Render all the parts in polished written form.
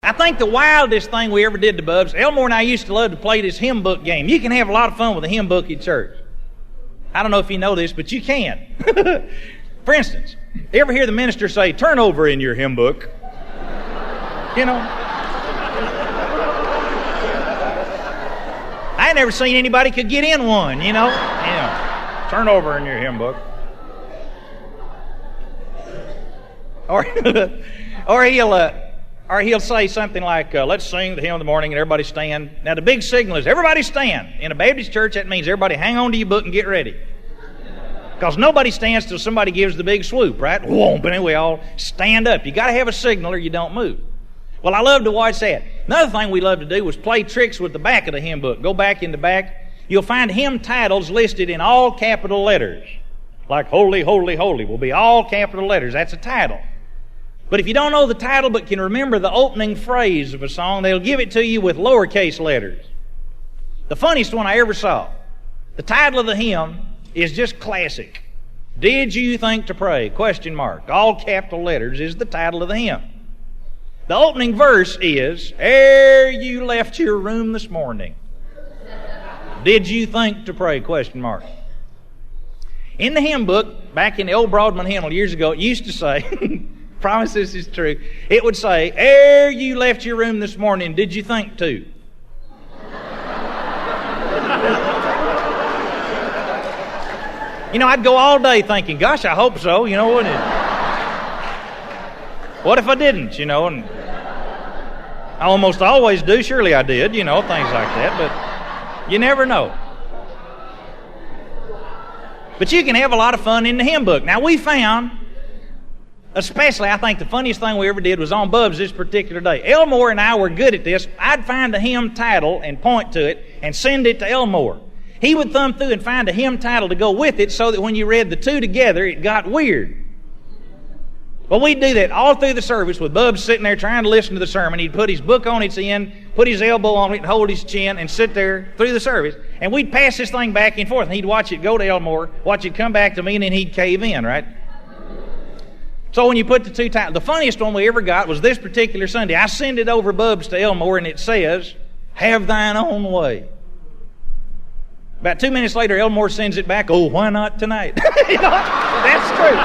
I think the wildest thing we ever did to Bubs, Elmore and I used to love to play this hymn book game. You can have a lot of fun with a hymn book at church. I don't know if you know this, but you can. For instance, you ever hear the minister say, "Turn over in your hymn book"? You know? I ain't never seen anybody could get in one, you know? Yeah. Turn over in your hymn book. Or he'll say something like, "Let's sing the hymn of the morning," and everybody stand. Now the big signal is everybody stand. In a Baptist church, that means everybody hang on to your book and get ready. Because nobody stands till somebody gives the big swoop, right? Whoa, but anyway, all stand up. You got to have a signal or you don't move. Well, I love to watch that. Another thing we love to do was play tricks with the back of the hymn book. Go back in the back. You'll find hymn titles listed in all capital letters. Like "Holy, Holy, Holy" will be all capital letters. That's a title. But if you don't know the title but can remember the opening phrase of a song, they'll give it to you with lowercase letters. The funniest one I ever saw, the title of the hymn is just classic. "Did you think to pray?" ? All capital letters is the title of the hymn. The opening verse is, "Ere you left your room this morning, did you think to pray?" ? In the hymn book, back in the old Broadman hymnal years ago, it used to say, promise this is true, it would say, "Ere you left your room this morning, did you think to?" You know, I'd go all day thinking, gosh, I hope so, you know, wouldn't it? What if I didn't, you know? And I almost always do, surely I did, you know, things like that, but you never know. But you can have a lot of fun in the hymn book. Now, we found, especially, I think the funniest thing we ever did was on Bubs this particular day. Elmore and I were good at this. I'd find a hymn title and point to it and send it to Elmore. He would thumb through and find a hymn title to go with it so that when you read the two together, it got weird. Well, we'd do that all through the service with Bubs sitting there trying to listen to the sermon. He'd put his book on its end, put his elbow on it, and hold his chin and sit there through the service. And we'd pass this thing back and forth, and he'd watch it go to Elmore, watch it come back to me, and then he'd cave in, right? So when you put the two titles, the funniest one we ever got was this particular Sunday. I send it over Bubs to Elmore, and it says, "Have thine own way." About 2 minutes later, Elmore sends it back, "Oh, why not tonight?" You know, that's true.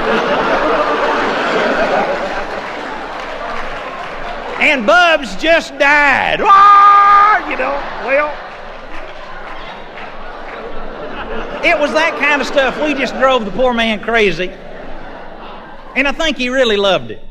And Bubs just died. Ah, you know, well, it was that kind of stuff. We just drove the poor man crazy. And I think he really loved it.